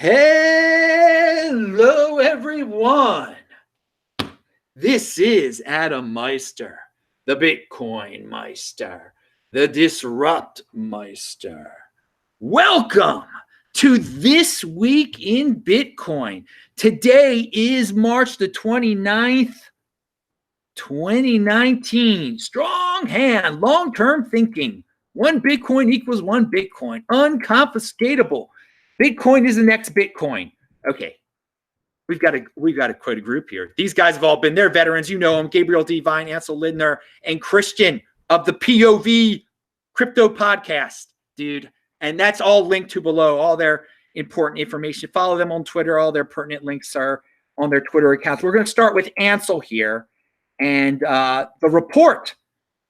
Hello, everyone. This is Adam Meister, the Bitcoin Meister, the Disrupt Meister. Welcome to This Week in Bitcoin. Today is March the 29th, 2019. Strong hand, long-term thinking. One Bitcoin equals one Bitcoin. Unconfiscatable. Bitcoin is the next Bitcoin. Okay, we've got quite a group here. These guys have all been there, veterans. You know them: Gabriel Devine, Ansel Lindner, and Christian of the POV Crypto Podcast, dude. And that's all linked to below. All their important information. Follow them on Twitter. All their pertinent links are on their Twitter accounts. We're going to start with Ansel here, and the report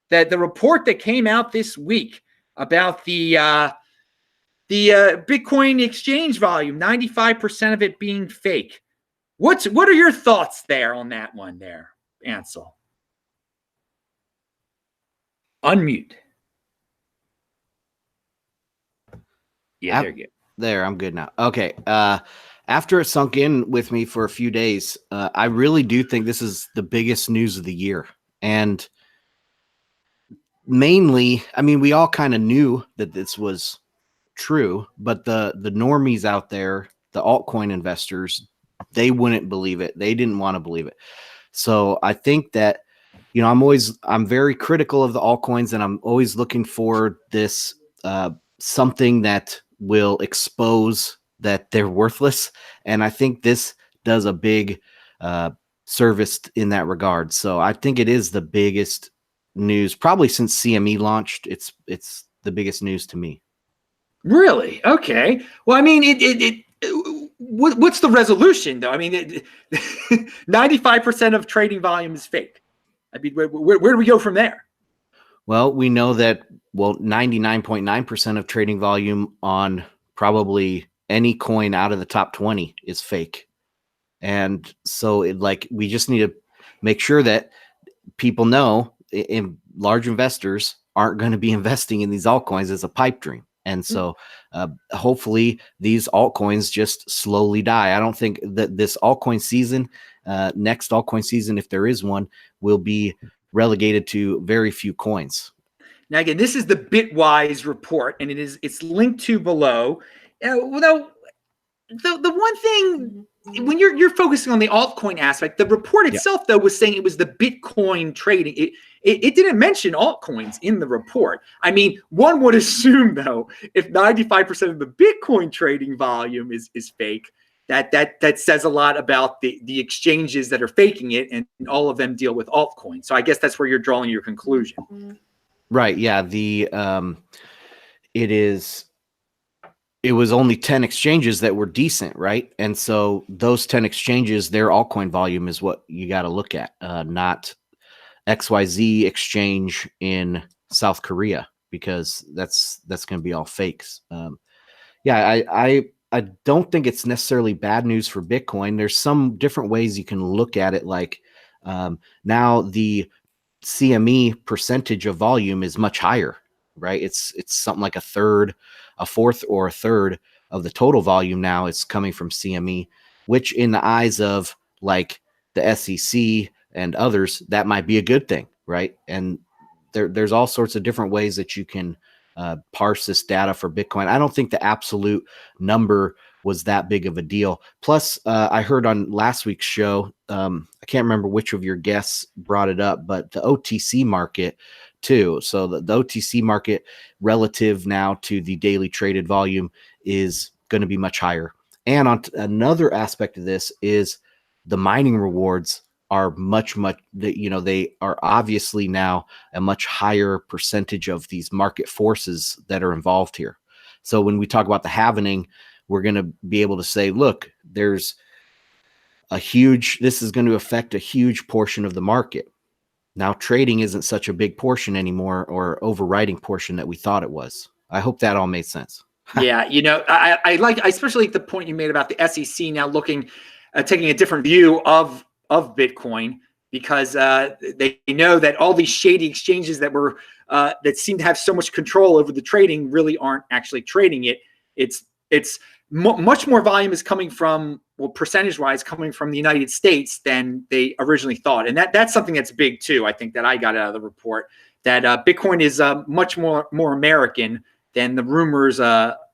that came out this week about the Bitcoin exchange volume, 95% of it being fake. What are your thoughts there on that one there, Ansel? Unmute. Yeah, there you go. There, I'm good now. Okay. After it sunk in with me for a few days, I really do think this is the biggest news of the year. And mainly, I mean, we all kind of knew that this was true, but the normies out there, the altcoin investors, they wouldn't believe it. They didn't want to believe it. So I think that, you know, I'm very critical of the altcoins, and I'm always looking for this something that will expose that they're worthless. And I think this does a big service in that regard. So I think it is the biggest news probably since CME launched. It's the biggest news to me. Really? Okay. Well, I mean, what's the resolution though? I mean, 95% of trading volume is fake. I mean, where do we go from there? Well, we know that 99.9% of trading volume on probably any coin out of the top 20 is fake. And so we just need to make sure that people know large investors aren't going to be investing in these altcoins as a pipe dream. And so hopefully these altcoins just slowly die. I don't think that this altcoin season, next altcoin season, if there is one, will be relegated to very few coins. Now, again, this is the Bitwise report, and it's linked to below. The one thing, when you're focusing on the altcoin aspect, the report itself, though, was saying it was the Bitcoin trading. It didn't mention altcoins in the report. I mean, one would assume, though, if 95% of the Bitcoin trading volume is fake, that says a lot about the exchanges that are faking it, and all of them deal with altcoins. So I guess that's where you're drawing your conclusion. Right. Yeah. It was only 10 exchanges that were decent, right? And so those 10 exchanges, their altcoin volume is what you got to look at, not XYZ exchange in South Korea, because that's going to be all fakes. I don't think it's necessarily bad news for Bitcoin. There's some different ways you can look at it. Like now the CME percentage of volume is much higher, right? It's something like a fourth or a third of the total volume now is coming from CME, which in the eyes of like the SEC and others, that might be a good thing, right? And there's all sorts of different ways that you can parse this data for Bitcoin. I don't think the absolute number was that big of a deal. Plus, I heard on last week's show, I can't remember which of your guests brought it up, but the OTC market too. So the OTC market relative now to the daily traded volume is going to be much higher. And on another aspect of this is the mining rewards are they are obviously now a much higher percentage of these market forces that are involved here. So when we talk about the halvening, we're going to be able to say, look, this is going to affect a huge portion of the market. Now trading isn't such a big portion anymore, or overriding portion that we thought it was. I hope that all made sense. Yeah, I especially like the point you made about the SEC now taking a different view of Bitcoin, because they know that all these shady exchanges that seem to have so much control over the trading really aren't actually trading it. It's much more volume is coming from, well, percentage-wise, coming from the United States than they originally thought. And that's something that's big too, I think, that I got out of the report, that Bitcoin is much more American than the rumors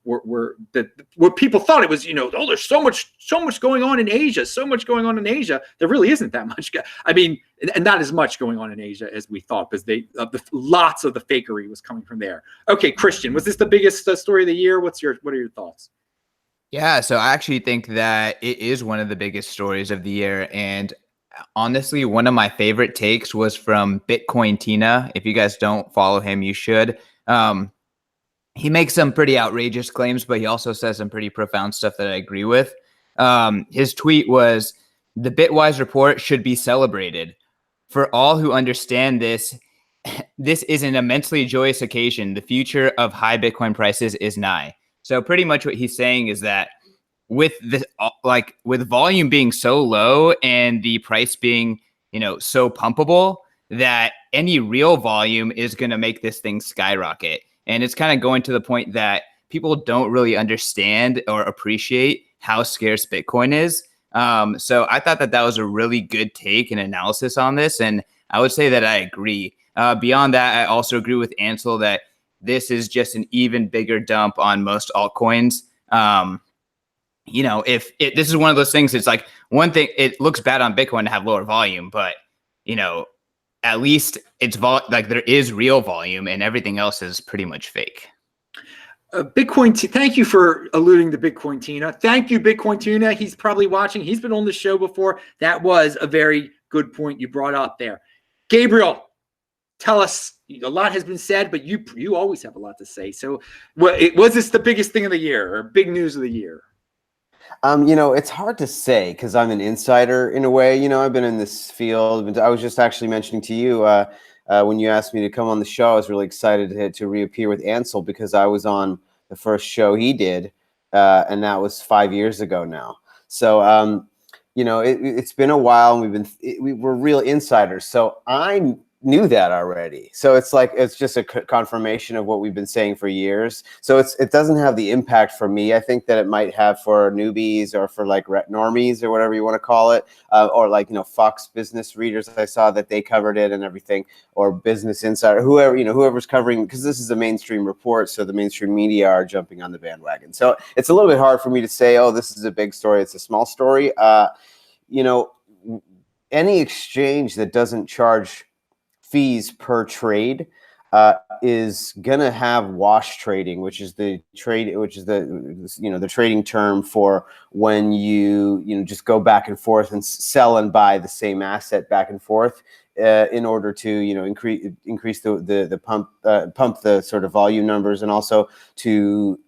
were that what people thought it was. Oh, there's so much going on in Asia, so much going on in Asia. There really isn't that much. I mean, and not as much going on in Asia as we thought, because lots of the fakery was coming from there. Okay, Christian, was this the biggest story of the year? What are your thoughts? Yeah, so I actually think that it is one of the biggest stories of the year. And honestly, one of my favorite takes was from Bitcoin Tina. If you guys don't follow him, you should. He makes some pretty outrageous claims, but he also says some pretty profound stuff that I agree with. His tweet was, "The Bitwise report should be celebrated. For all who understand this, this is an immensely joyous occasion. The future of high Bitcoin prices is nigh." So pretty much what he's saying is that with this, with volume being so low and the price being, so pumpable, that any real volume is going to make this thing skyrocket. And it's kind of going to the point that people don't really understand or appreciate how scarce Bitcoin is. So I thought that was a really good take and analysis on this. And I would say that I agree. Beyond that, I also agree with Ansel that this is just an even bigger dump on most altcoins. If this is one of those things, it's like, one thing, it looks bad on Bitcoin to have lower volume, but at least it's there is real volume, and everything else is pretty much fake. Bitcoin, thank you for alluding to Bitcoin Tina. Thank you, Bitcoin Tina. He's probably watching. He's been on the show before. That was a very good point you brought up there. Gabriel, tell us. A lot has been said, but you always have a lot to say. So, was this the biggest thing of the year, or big news of the year? It's hard to say because I'm an insider in a way. I've been in this field. I was just actually mentioning to you when you asked me to come on the show, I was really excited to reappear with Ansel because I was on the first show he did, and that was 5 years ago now. So, it's been a while, and we're real insiders. So I knew that already. So it's just a confirmation of what we've been saying for years. So it doesn't have the impact for me, I think, that it might have for newbies or for normies or whatever you want to call it, or Fox Business readers. I saw that they covered it and everything, or Business Insider, whoever's covering, because this is a mainstream report, so the mainstream media are jumping on the bandwagon. So it's a little bit hard for me to say, oh, this is a big story, it's a small story. Any exchange that doesn't charge fees per trade is gonna have wash trading, which is the trading term for when you just go back and forth and sell and buy the same asset back and forth in order to increase the pump the sort of volume numbers, and also to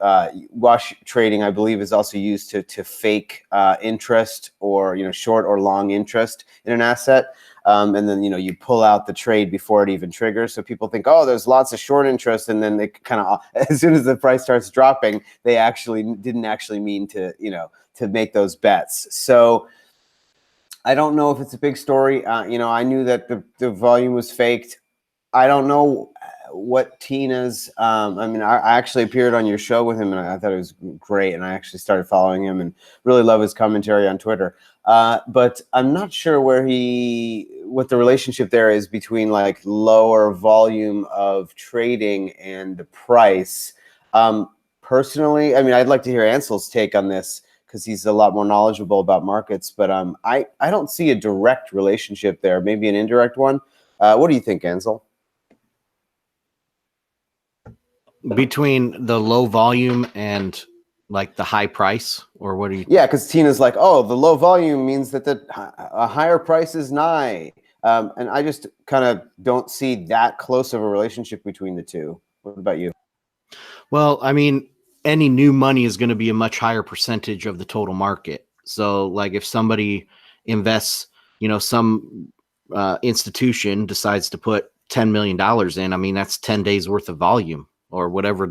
wash trading, I believe, is also used to fake interest or short or long interest in an asset. And then, you pull out the trade before it even triggers. So people think, oh, there's lots of short interest. And then they kind of, as soon as the price starts dropping, they didn't actually mean to make those bets. So I don't know if it's a big story. I knew that the volume was faked. I don't know what Tina's, I actually appeared on your show with him, and I thought it was great. And I actually started following him and really love his commentary on Twitter. But I'm not sure what the relationship there is between lower volume of trading and the price. Personally, I'd like to hear Ansel's take on this because he's a lot more knowledgeable about markets. But I don't see a direct relationship there. Maybe an indirect one. What do you think, Ansel? Between the low volume and the high price, or what do you? Yeah, because Tina's like, oh, the low volume means that a higher price is nigh, and I just kind of don't see that close of a relationship between the two. What about you? Well, any new money is going to be a much higher percentage of the total market. So, if somebody invests, some institution decides to put $10 million in, that's 10 days worth of volume, or whatever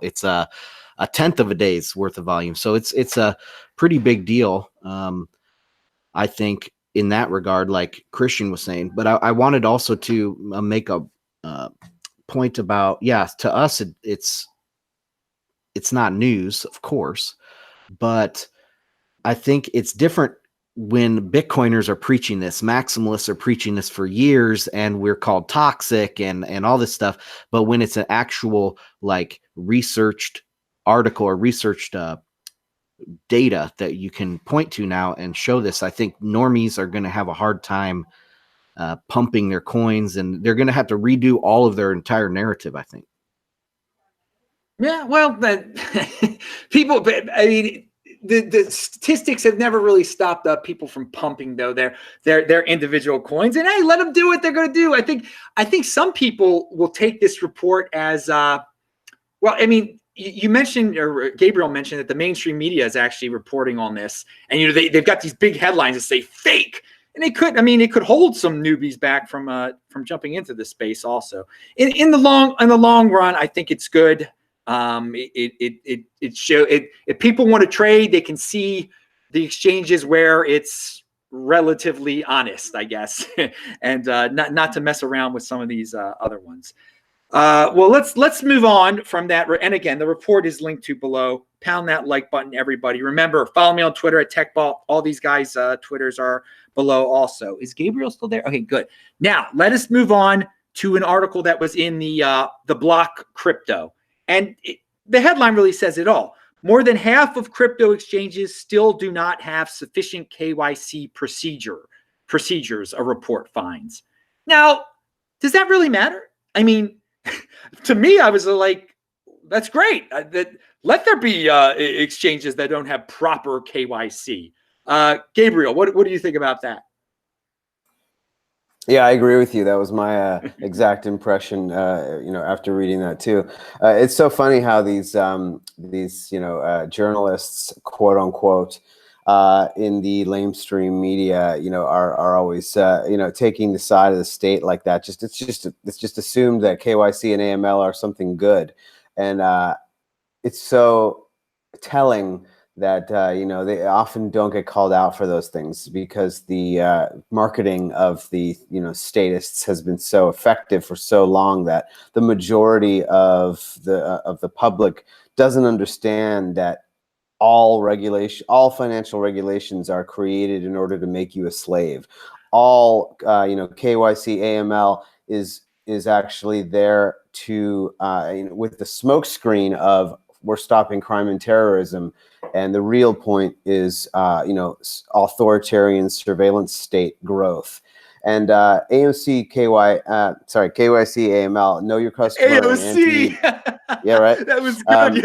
it's a tenth of a day's worth of volume. So it's a pretty big deal, I think, in that regard, like Christian was saying. But I wanted also to make a point about, to us, it's not news, of course, But I think it's different when Bitcoiners are preaching this. Maximalists are preaching this for years, and we're called toxic and all this stuff. But when it's an actual like researched article or researched data that you can point to now and show this, I think normies are going to have a hard time pumping their coins, and they're going to have to redo all of their entire narrative, I think. Yeah, well, people, I mean, the statistics have never really stopped people from pumping though their individual coins, and hey, let them do what they're going to do. I think some people will take this report as well. I mean, you mentioned, or Gabriel mentioned, that the mainstream media is actually reporting on this, and they've got these big headlines that say fake, and it could hold some newbies back from jumping into this space. Also, in the long run, I think it's good. If people want to trade, they can see the exchanges where it's relatively honest, I guess, and not to mess around with some of these other ones. Well, let's move on from that. And again, the report is linked to below. Pound that like button, everybody. Remember, follow me on Twitter at TechBalt. All these guys' Twitters are below also. Is Gabriel still there? Okay, good. Now let us move on to an article that was in the Block Crypto. And the headline really says it all. More than half of crypto exchanges still do not have sufficient KYC procedures, a report finds. Now, does that really matter? I mean, to me, I was like, that's great. Let there be exchanges that don't have proper KYC. Gabriel, what do you think about that? Yeah, I agree with you. That was my exact impression. After reading that too, it's so funny how these journalists, quote unquote, in the lamestream media, are always taking the side of the state like that. It's just assumed that KYC and AML are something good, and it's so telling that they often don't get called out for those things because the marketing of the statists has been so effective for so long that the majority of the public doesn't understand that all financial regulations are created in order to make you a slave. All KYC, AML is actually there to with the smokescreen of we're stopping crime and terrorism. And the real point is, authoritarian surveillance state growth. And KYC, AML, know your customer. AOC. Yeah, right. That was good.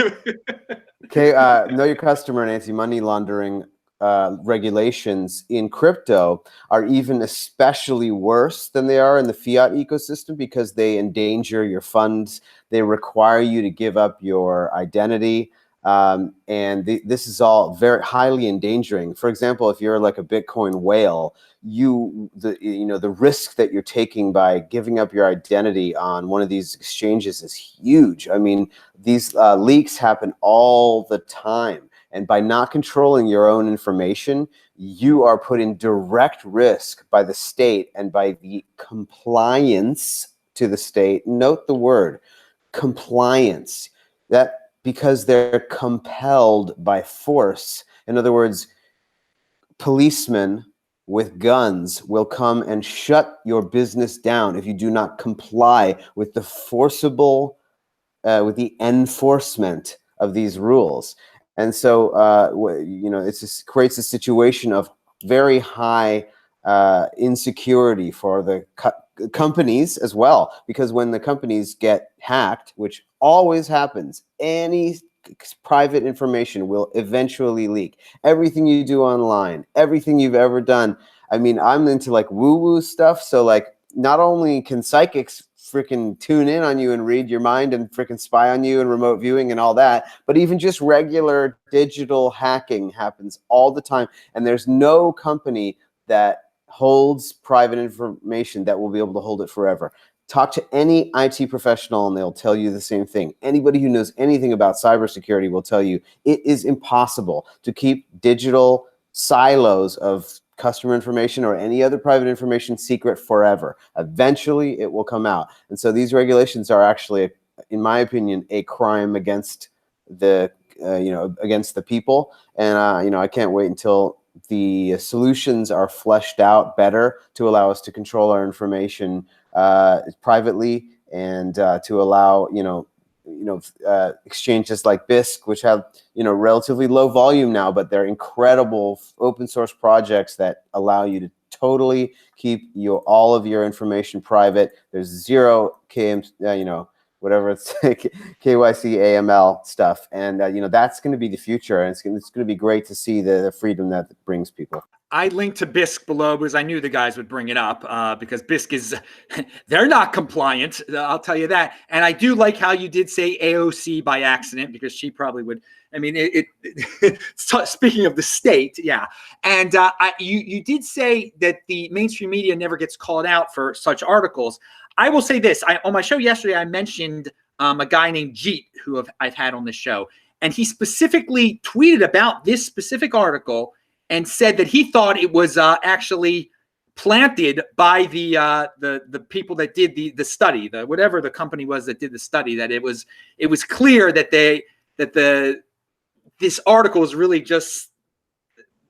Know your customer and anti-money laundering regulations in crypto are even especially worse than they are in the fiat ecosystem because they endanger your funds. They require you to give up your identity. This is all very highly endangering. For example, if you're like a Bitcoin whale, the risk that you're taking by giving up your identity on one of these exchanges is huge. I mean, these leaks happen all the time. And by not controlling your own information, you are put in direct risk by the state and by the compliance to the state. Note the word compliance. Because they're compelled by force. In other words, policemen with guns will come and shut your business down if you do not comply with the with the enforcement of these rules. And so, it just creates a situation of very high insecurity for the companies as well, because when the companies get hacked, which always happens, any private information will eventually leak. Everything you do online, everything you've ever done. I mean, I'm into like woo-woo stuff, so like not only can psychics freaking tune in on you and read your mind and freaking spy on you and remote viewing and all that, but even just regular digital hacking happens all the time, and there's no company that holds private information that will be able to hold it forever. Talk to any IT professional and they'll tell you the same thing. Anybody who knows anything about cybersecurity will tell you it is impossible to keep digital silos of customer information or any other private information secret forever. Eventually it will come out. And so these regulations are actually, in my opinion, a crime against the against the people. And I can't wait until the solutions are fleshed out better to allow us to control our information privately, and to allow exchanges like BISC, which have relatively low volume now, but they're incredible open source projects that allow you to totally keep all of your information private. There's zero whatever it's KYC AML stuff, and that's going to be the future, and it's going to be great to see the freedom that it brings people. I linked to BISC below because I knew the guys would bring it up because BISC is, they're not compliant. I'll tell you that. And I do like how you did say AOC by accident, because she probably would. I mean, speaking of the state, yeah. And you did say that the mainstream media never gets called out for such articles. I will say this. On my show yesterday, I mentioned a guy named Jeet, who I've had on the show. And he specifically tweeted about this specific article and said that he thought it was actually planted by the people that did the study, whatever the company was that did the study. That it was clear that this article is really just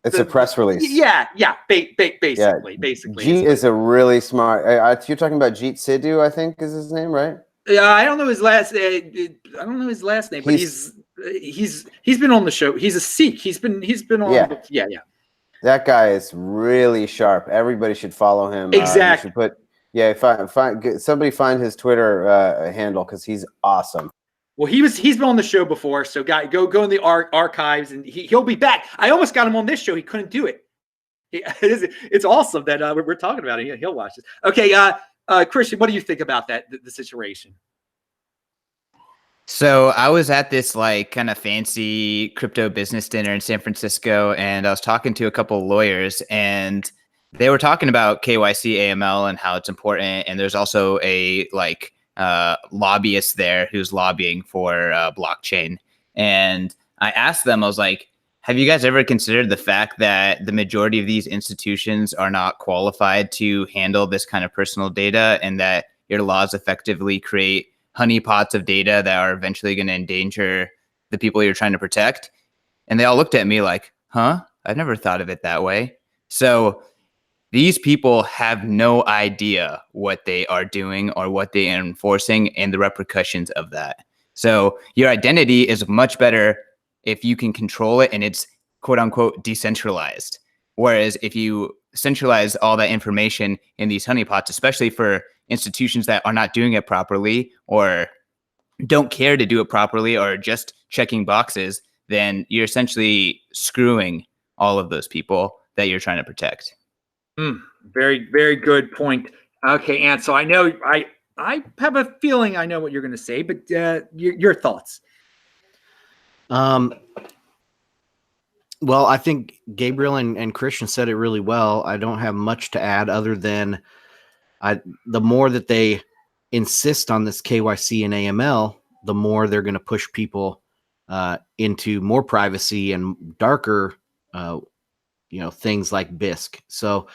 a press release. Yeah, basically. Jeet is a really smart. You're talking about Jeet Sidhu, I think is his name, right? Yeah, I don't know his last. I don't know his last name, but he's been on the show. He's a Sikh. He's been on. Yeah. That guy is really sharp. Everybody should follow him. Exactly. Somebody find his Twitter handle, because he's awesome. Well, he's been on the show before, so go in the archives, and he'll be back. I almost got him on this show. He couldn't do it. It's awesome that we're talking about it. He'll watch this. Okay, Christian, what do you think about that, the situation? So I was at this kind of fancy crypto business dinner in San Francisco, and I was talking to a couple of lawyers, and they were talking about KYC AML and how it's important. And there's also a lobbyist there who's lobbying for blockchain. And I asked them, I was like, have you guys ever considered the fact that the majority of these institutions are not qualified to handle this kind of personal data, and that your laws effectively create honeypots of data that are eventually going to endanger the people you're trying to protect? And they all looked at me like, huh? I've never thought of it that way. So these people have no idea what they are doing or what they are enforcing and the repercussions of that. So your identity is much better if you can control it and it's quote unquote decentralized. Whereas if you centralize all that information in these honeypots, especially for institutions that are not doing it properly or don't care to do it properly or just checking boxes, then you're essentially screwing all of those people that you're trying to protect. Very, very good point. Okay, Ansel, I know I have a feeling I know what you're going to say, but your thoughts. Well, I think Gabriel and Christian said it really well. I don't have much to add other than the more that they insist on this KYC and AML, the more they're going to push people into more privacy and darker, things like BISC. So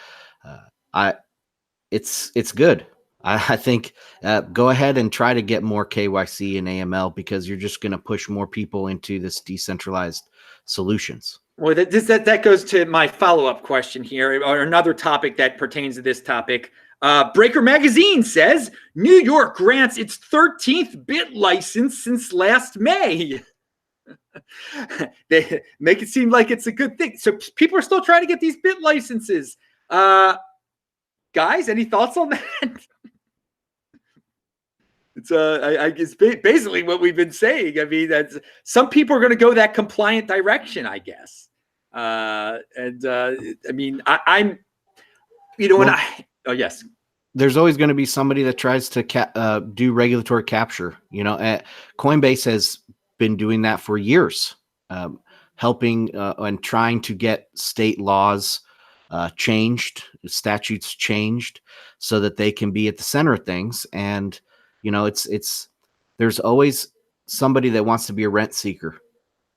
it's good. I think go ahead and try to get more KYC and AML, because you're just going to push more people into this decentralized solutions. Well, that goes to my follow-up question here, or another topic that pertains to this topic. Breaker Magazine says New York grants its 13th bit license since last May. They make it seem like it's a good thing. So people are still trying to get these bit licenses. Guys, any thoughts on that? It's I guess basically what we've been saying. I mean, that's some people are going to go that compliant direction, I guess. I mean, I'm, oh yes. There's always going to be somebody that tries to do regulatory capture. Coinbase has been doing that for years, helping and trying to get state laws changed, statutes changed, so that they can be at the center of things. And there's always somebody that wants to be a rent seeker.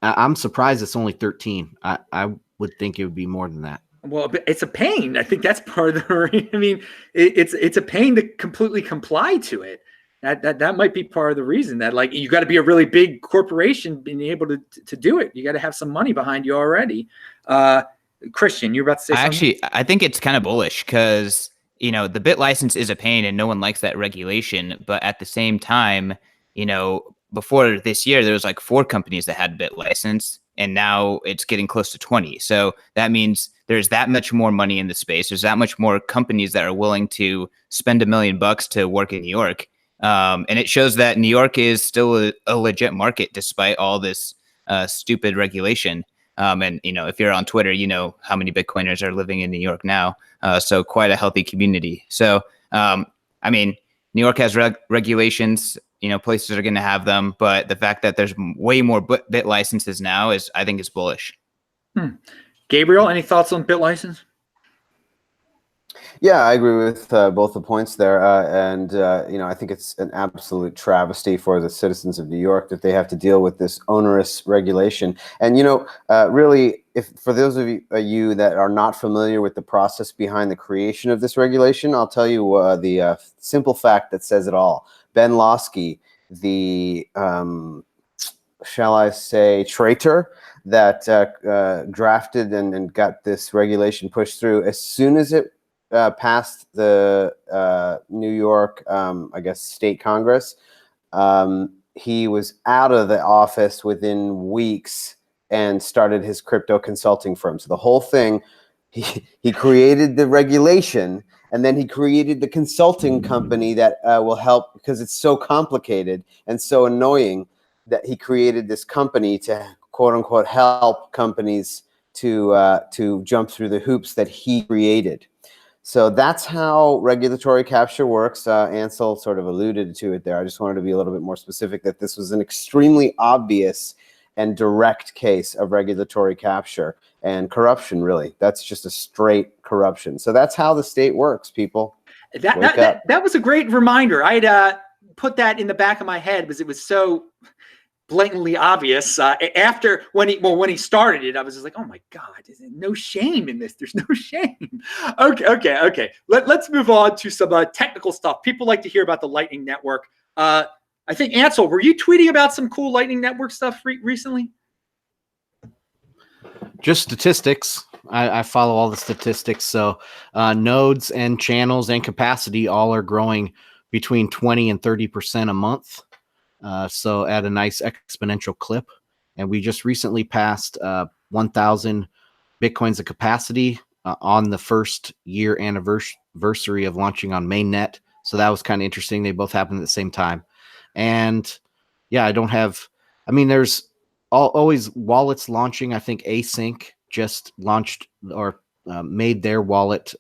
I'm surprised it's only 13. I would think it would be more than that. Well, it's a pain. I think that's part of the. I mean, it's a pain to completely comply to it. That might be part of the reason that, like, you got to be a really big corporation being able to do it. You got to have some money behind you already. Christian, you're about to say something? I think it's kind of bullish because, you know, the bit license is a pain and no one likes that regulation. But at the same time, you know, before this year, there was like 4 companies that had bit license, and now it's getting close to 20. So that means there's that much more money in the space. There's that much more companies that are willing to spend $1 million to work in New York. And it shows that New York is still a legit market despite all this stupid regulation. And, you know, if you're on Twitter, you know how many Bitcoiners are living in New York now. So quite a healthy community. So, I mean, New York has regulations, you know, places are going to have them. But the fact that there's way more bit licenses now I think is bullish. Gabriel, any thoughts on bit license? Yeah, I agree with both the points there, and you know, I think it's an absolute travesty for the citizens of New York that they have to deal with this onerous regulation. And you know, really, if for those of you that are not familiar with the process behind the creation of this regulation, I'll tell you the simple fact that says it all. Ben Losky, the shall I say traitor that drafted and got this regulation pushed through, as soon as it passed the New York, I guess, state Congress, he was out of the office within weeks and started his crypto consulting firm. So the whole thing, he created the regulation, and then he created the consulting company that will help, because it's so complicated and so annoying that he created this company to quote unquote help companies to jump through the hoops that he created. So that's how regulatory capture works. Ansel sort of alluded to it there. I just wanted to be a little bit more specific that this was an extremely obvious and direct case of regulatory capture and corruption, really. That's just a straight corruption. So that's how the state works, people. That was a great reminder. I'd put that in the back of my head because it was so blatantly obvious. After when he started it, I was just like, oh my God, no shame in this. There's no shame. Okay. Let's move on to some technical stuff. People like to hear about the Lightning Network. I think, Ansel, were you tweeting about some cool Lightning Network stuff recently? Just statistics. I follow all the statistics. So nodes and channels and capacity all are growing between 20 and 30% a month. So at a nice exponential clip. And we just recently passed 1,000 Bitcoins of capacity on the first year anniversary of launching on mainnet. So that was kind of interesting. They both happened at the same time. And yeah, there's always wallets launching. I think Async just launched or made their wallet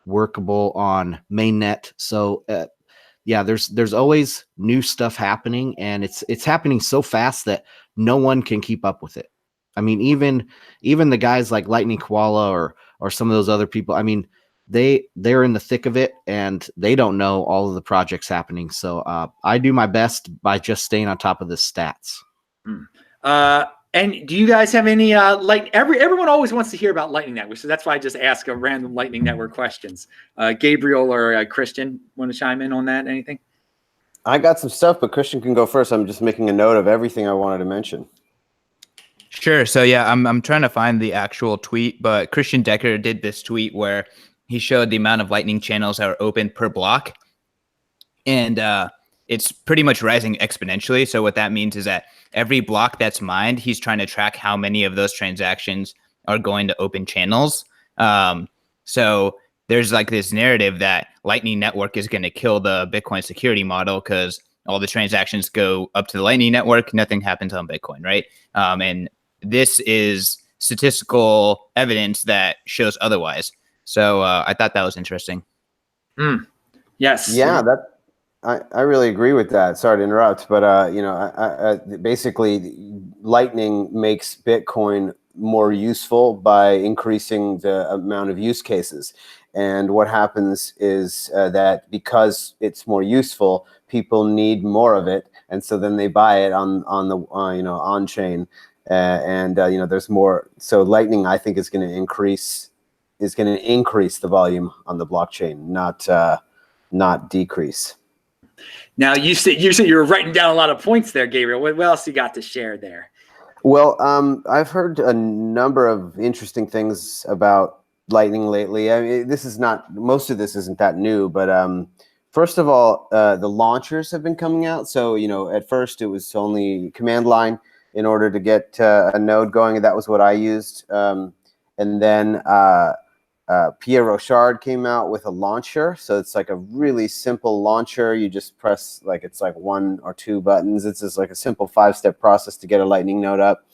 workable on mainnet. So yeah, there's always new stuff happening, and it's happening so fast that no one can keep up with it. I mean, even the guys like Lightning Koala or some of those other people, I mean, they're in the thick of it and they don't know all of the projects happening. So I do my best by just staying on top of the stats. And do you guys have any everyone always wants to hear about Lightning Network, so that's why I just ask a random Lightning Network questions. Gabriel or Christian, want to chime in on that? Anything? I got some stuff, but Christian can go first. I'm just making a note of everything I wanted to mention. Sure. So yeah, I'm trying to find the actual tweet, but Christian Decker did this tweet where he showed the amount of Lightning channels that are open per block, and it's pretty much rising exponentially. So what that means is that every block that's mined, he's trying to track how many of those transactions are going to open channels. So there's like this narrative that Lightning Network is going to kill the Bitcoin security model because all the transactions go up to the Lightning Network, nothing happens on Bitcoin, right? And this is statistical evidence that shows otherwise. So I thought that was interesting. Yes. Yeah, I really agree with that. Sorry to interrupt, but I basically Lightning makes Bitcoin more useful by increasing the amount of use cases. And what happens is that because it's more useful, people need more of it, and so then they buy it on the on chain, and there's more. So Lightning, I think, is going to increase the volume on the blockchain, not decrease. Now you said you were writing down a lot of points there, Gabriel. What else you got to share there? Well, I've heard a number of interesting things about Lightning lately. I mean, most of this isn't that new, but first of all, the launchers have been coming out. So, at first it was only command line in order to get a node going, and that was what I used. And then Pierre Rochard came out with a launcher. So it's like a really simple launcher. You just press it's like 1 or 2 buttons. It's just like a simple 5-step process to get a Lightning node up.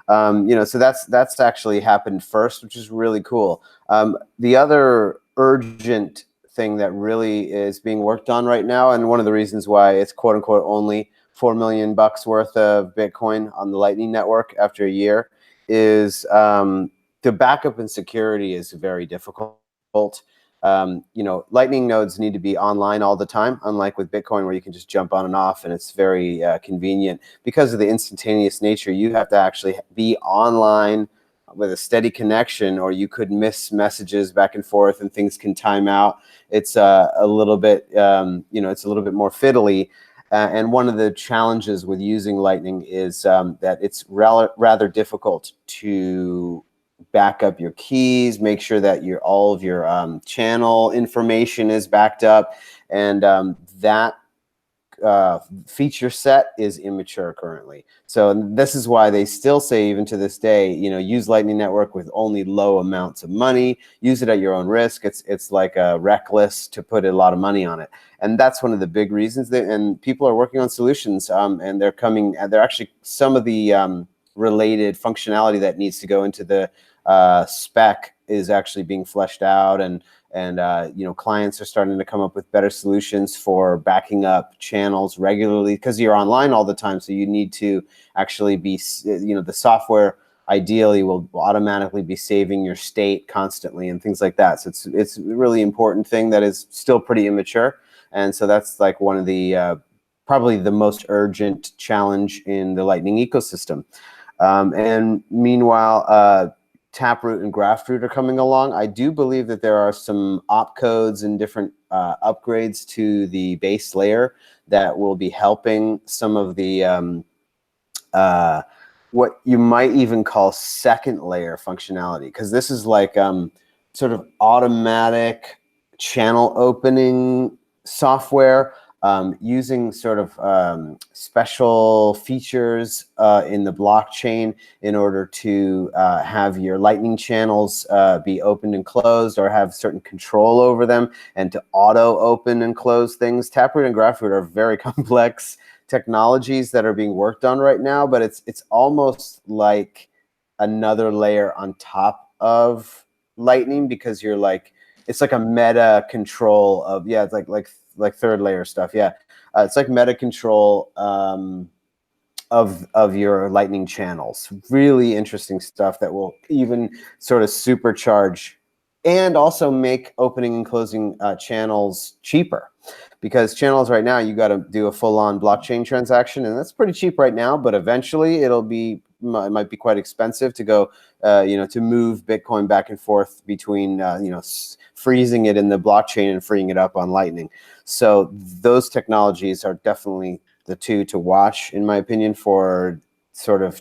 So that's actually happened first, which is really cool. The other urgent thing that really is being worked on right now, and one of the reasons why it's quote unquote only $4 million worth of Bitcoin on the Lightning Network after a year, is the backup and security is very difficult. Lightning nodes need to be online all the time, unlike with Bitcoin where you can just jump on and off and it's very convenient. Because of the instantaneous nature, you have to actually be online with a steady connection, or you could miss messages back and forth and things can time out. It's a little bit, it's a little bit more fiddly. And one of the challenges with using Lightning is that it's rather difficult to back up your keys, make sure that all of your channel information is backed up, and that feature set is immature currently. So this is why they still say, even to this day, use Lightning Network with only low amounts of money, use it at your own risk. It's like reckless to put a lot of money on it. And that's one of the big reasons and people are working on solutions, and they're actually some of the related functionality that needs to go into the spec is actually being fleshed out, and clients are starting to come up with better solutions for backing up channels regularly, because you're online all the time. So you need to actually be, the software ideally will automatically be saving your state constantly and things like that. So it's a really important thing that is still pretty immature. And so that's like one of the probably the most urgent challenge in the Lightning ecosystem. And meanwhile, Taproot and Graftroot are coming along. I do believe that there are some opcodes and different upgrades to the base layer that will be helping some of the what you might even call second layer functionality, because this is like sort of automatic channel opening software, using sort of special features in the blockchain in order to have your Lightning channels be opened and closed, or have certain control over them, and to auto open and close things. Taproot and Graftroot are very complex technologies that are being worked on right now, but it's almost like another layer on top of Lightning, because it's like a meta control of, it's like third layer stuff. It's like meta control of your Lightning channels. Really interesting stuff that will even sort of supercharge and also make opening and closing channels cheaper, because channels right now, you got to do a full-on blockchain transaction, and that's pretty cheap right now, but eventually it might be quite expensive to go to move Bitcoin back and forth between freezing it in the blockchain and freeing it up on Lightning. So those technologies are definitely the two to watch, in my opinion, for sort of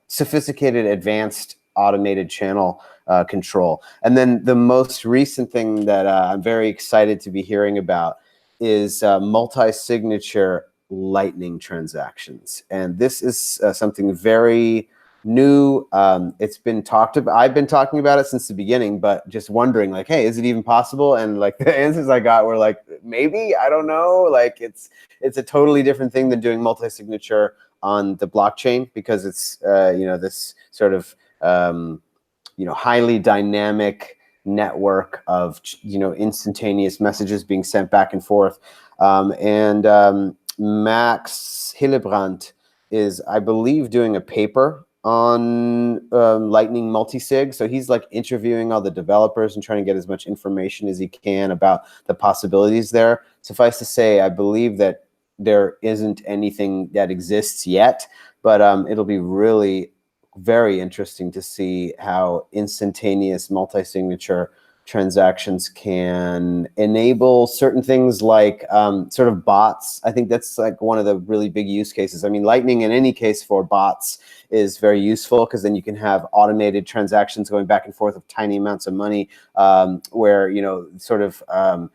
sophisticated, advanced, automated channel control. And then the most recent thing that I'm very excited to be hearing about is multi-signature Lightning transactions. And this is something very new. It's been talked about. I've been talking about it since the beginning, but just wondering, like, hey, is it even possible? And like the answers I got were like, maybe, I don't know. Like it's a totally different thing than doing multi-signature on the blockchain, because it's this sort of highly dynamic network of instantaneous messages being sent back and forth. Max Hillebrand is, I believe, doing a paper on Lightning multisig. So he's like interviewing all the developers and trying to get as much information as he can about the possibilities there. Suffice to say, I believe that there isn't anything that exists yet, but it'll be really very interesting to see how instantaneous multi-signature transactions can enable certain things like sort of bots. I think that's like one of the really big use cases. I mean, Lightning in any case for bots is very useful because then you can have automated transactions going back and forth of tiny amounts of money where, you know, sort of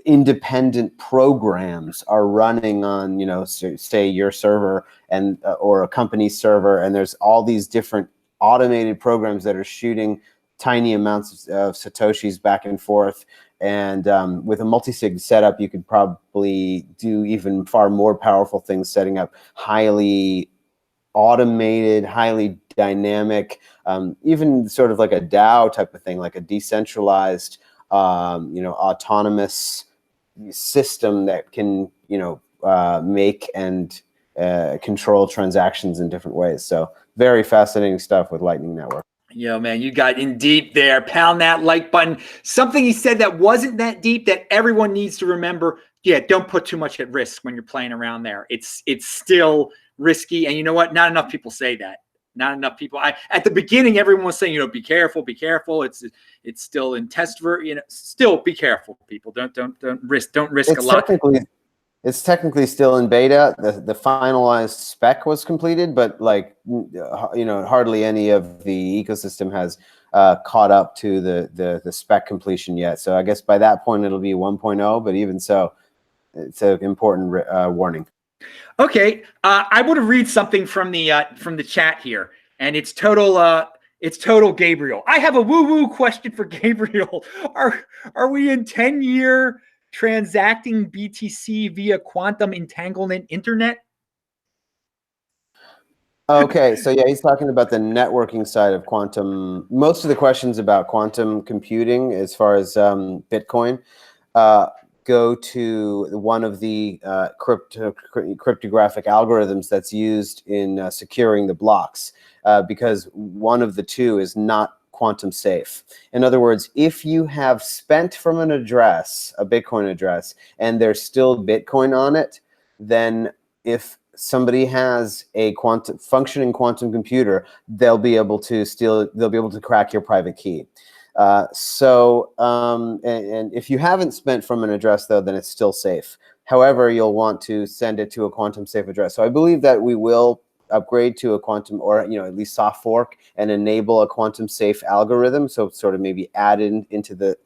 independent programs are running on, you know, say your server and or a company's server, and there's all these different automated programs that are shooting tiny amounts of satoshis back and forth. And with a multi-sig setup, you could probably do even far more powerful things, setting up highly automated, highly dynamic, even sort of like a DAO type of thing, like a decentralized, you know, autonomous system that can, you know, make and control transactions in different ways. So very fascinating stuff with Lightning Network. Yo, man, you got in deep there. Pound that like button. Something he said that wasn't that deep that everyone needs to remember. Yeah, don't put too much at risk when you're playing around there. It's still risky. And you know what? Not enough people say that. Not enough people. At the beginning, everyone was saying, you know, be careful, be careful. It's still in test ver, you know, still be careful, people. Don't risk a lot. It's technically still in beta. The finalized spec was completed, but like, you know, hardly any of the ecosystem has caught up to the spec completion yet. So I guess by that point it'll be 1.0, but even so, it's an important warning. Okay, I want to read something from the chat here, and it's total Gabriel. I have a woo-woo question for Gabriel. Are we in 10-year transacting BTC via quantum entanglement internet? Okay, so yeah, he's talking about the networking side of quantum. Most of the questions about quantum computing, as far as Bitcoin, go to one of the cryptographic algorithms that's used in securing the blocks, because one of the two is not quantum safe. In other words, if you have spent from an address, a Bitcoin address, and there's still Bitcoin on it, then if somebody has a functioning quantum computer, they'll be able to crack your private key. And if you haven't spent from an address, though, then it's still safe. However, you'll want to send it to a quantum safe address. So I believe that we will upgrade to a quantum, or, you know, at least soft fork and enable a quantum safe algorithm. So sort of maybe add into the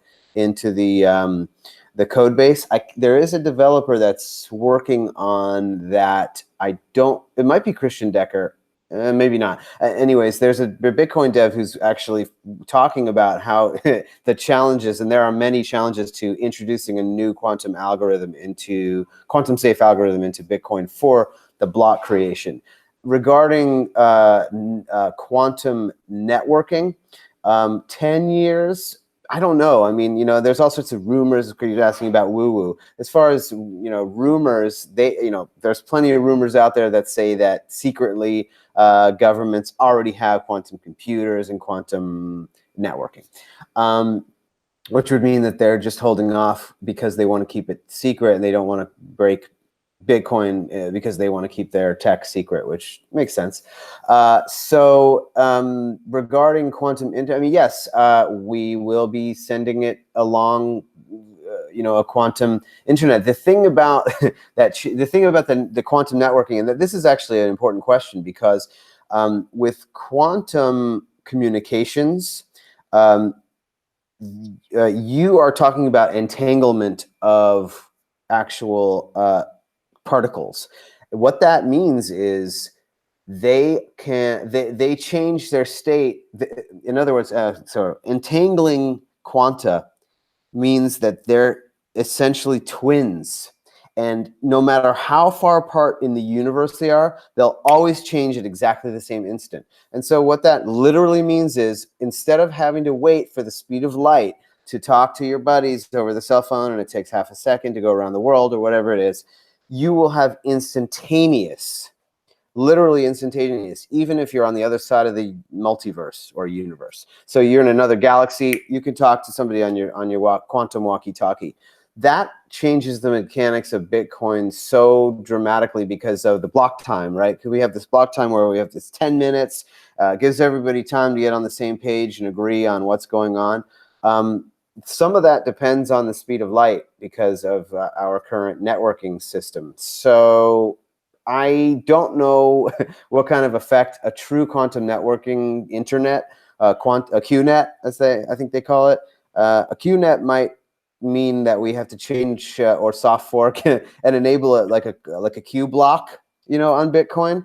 code base. There is a developer that's working on that. It might be Christian Decker. Maybe not. Anyways, there's a Bitcoin dev who's actually talking about how the challenges, and there are many challenges to introducing a new quantum safe algorithm into Bitcoin for the block creation. Regarding quantum networking, 10 years, I don't know. I mean, you know, there's all sorts of rumors. You're asking about woo-woo. As far as, you know, rumors, there's plenty of rumors out there that say that secretly governments already have quantum computers and quantum networking, which would mean that they're just holding off because they want to keep it secret and they don't want to break Bitcoin because they want to keep their tech secret, which makes sense. Regarding quantum, I mean, yes, we will be sending it along, you know, a quantum internet. The thing about the quantum networking, and that this is actually an important question, because with quantum communications, you are talking about entanglement of actual particles. What that means is they change their state. In other words, entangling quanta means that they're essentially twins, and no matter how far apart in the universe they are, they'll always change at exactly the same instant. And so what that literally means is, instead of having to wait for the speed of light to talk to your buddies over the cell phone, and it takes half a second to go around the world or whatever it is, you will have literally instantaneous, even if you're on the other side of the multiverse or universe. So you're in another galaxy, you can talk to somebody on your quantum walkie-talkie. That changes the mechanics of Bitcoin so dramatically because of the block time, right? Because we have this block time where we have this 10 minutes, gives everybody time to get on the same page and agree on what's going on. some of that depends on the speed of light because of our current networking system. So I don't know what kind of effect a true quantum networking internet, a QNet, as I think they call it, a QNet might mean that we have to change or soft fork and enable it like a Q block, on Bitcoin.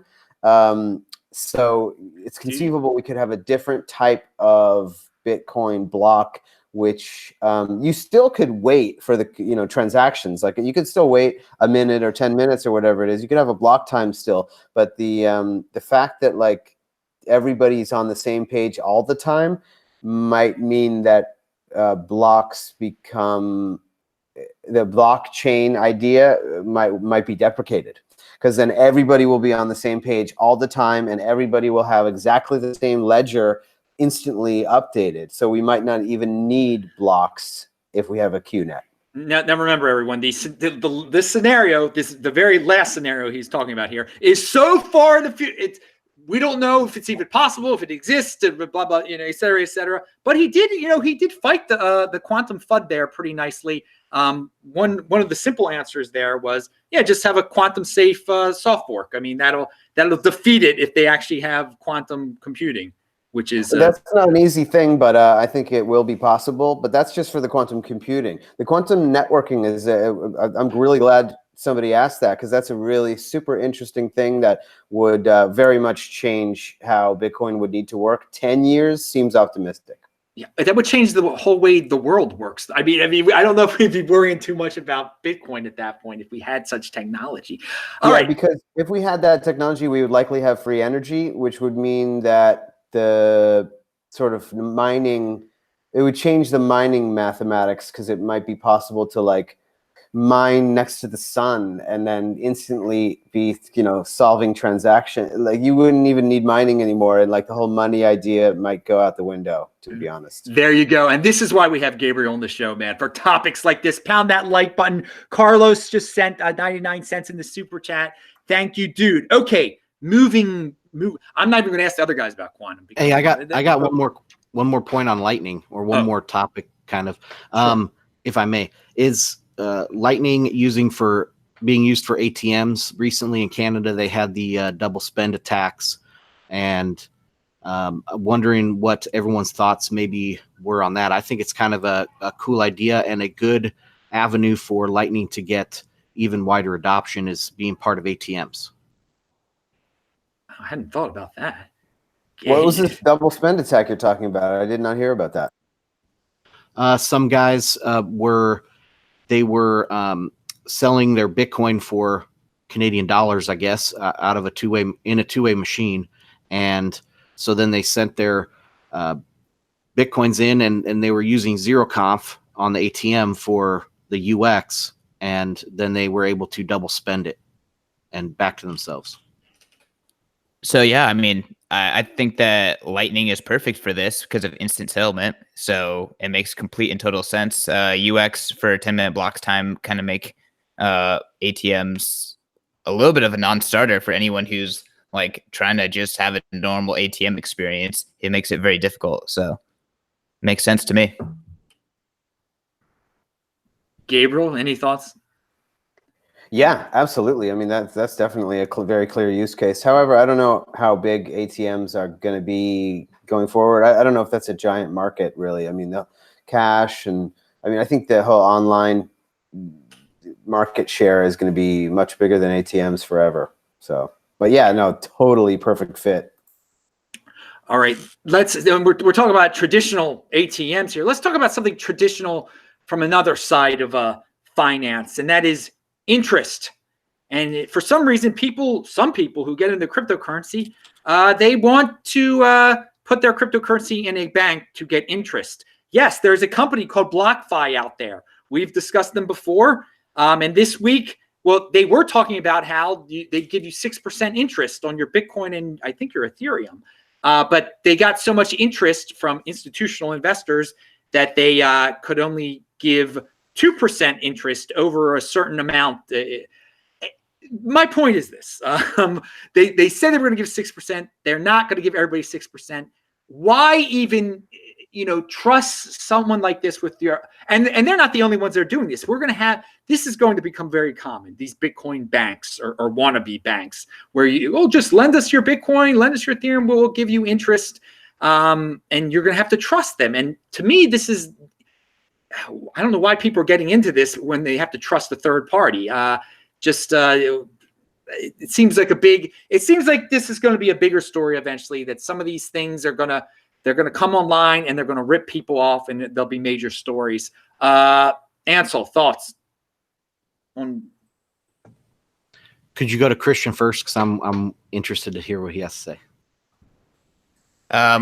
So it's conceivable we could have a different type of Bitcoin block, which you still could wait for the transactions. Like you could still wait a minute or 10 minutes or whatever it is. You could have a block time still, but the fact that like everybody's on the same page all the time might mean that blocks become, the blockchain idea might be deprecated, because then everybody will be on the same page all the time and everybody will have exactly the same ledger instantly updated. So we might not even need blocks if we have a QNet. Now remember, everyone, this scenario, the very last scenario he's talking about here, is so far in the future. We don't know if it's even possible, if it exists, blah blah, et cetera, et cetera. But he did fight the quantum FUD there pretty nicely. One of the simple answers there was, just have a quantum safe soft fork. I mean, that'll defeat it if they actually have quantum computing, which is that's not an easy thing, but I think it will be possible. But that's just for the quantum computing. The quantum networking is. I'm really glad somebody asked that, because that's a really super interesting thing that would very much change how Bitcoin would need to work. 10 years seems optimistic. Yeah, that would change the whole way the world works. I mean, I don't know if we'd be worrying too much about Bitcoin at that point if we had such technology. All right, because if we had that technology, we would likely have free energy, which would mean that the sort of mining, it would change the mining mathematics, because it might be possible to like mine next to the sun and then instantly be solving transaction. Like you wouldn't even need mining anymore, and like the whole money idea might go out the window, to be honest. There you go. And this is why we have Gabriel on the show, man, for topics like this. Pound that like button. Carlos just sent 99 cents in the super chat. Thank you, dude. Okay, move. I'm not even going to ask the other guys about quantum. Hey, I got one more point on Lightning, or one more topic, kind of, sure. if I may. Is Lightning being used for ATMs? Recently in Canada, they had the double spend attacks, and wondering what everyone's thoughts maybe were on that. I think it's kind of a cool idea, and a good avenue for Lightning to get even wider adoption is being part of ATMs. I hadn't thought about that. What was this double spend attack you're talking about? I did not hear about that. Some guys were selling their Bitcoin for Canadian dollars, I guess, out of a two-way machine. And so then they sent their Bitcoins in, and they were using ZeroConf on the ATM for the UX. And then they were able to double spend it and back to themselves. So, yeah, I mean, I think that Lightning is perfect for this because of instant settlement. So it makes complete and total sense. UX for 10-minute blocks time kind of make ATMs a little bit of a non-starter for anyone who's like trying to just have a normal ATM experience. It makes it very difficult. So it makes sense to me. Gabriel, any thoughts? Yeah, absolutely. I mean, that's definitely a very clear use case. However, I don't know how big ATMs are going to be going forward. I don't know if that's a giant market, really. I mean, the cash, and I mean, I think the whole online market share is going to be much bigger than ATMs forever. So, but yeah, no, totally perfect fit. All right, we're talking about traditional ATMs here. Let's talk about something traditional from another side of finance, and that is interest. And for some reason, some people who get into cryptocurrency, they want to put their cryptocurrency in a bank to get interest. Yes, there's a company called BlockFi out there. We've discussed them before. And this week, well, they were talking about how they give you 6% interest on your Bitcoin and I think your Ethereum. But they got so much interest from institutional investors that they could only give 2% interest over a certain amount. My point is this. They said they were going to give 6%. They're not going to give everybody 6%. Why even, trust someone like this with your, and they're not the only ones that are doing this. This is going to become very common, these Bitcoin banks or wannabe banks, where just lend us your Bitcoin, lend us your Ethereum, we'll give you interest. And you're going to have to trust them. And to me, I don't know why people are getting into this when they have to trust a third party. It seems like this is going to be a bigger story eventually, that some of these things they're going to come online and they're going to rip people off, and there'll be major stories. Ansel, thoughts on? Could you go to Christian first? Because I'm interested to hear what he has to say.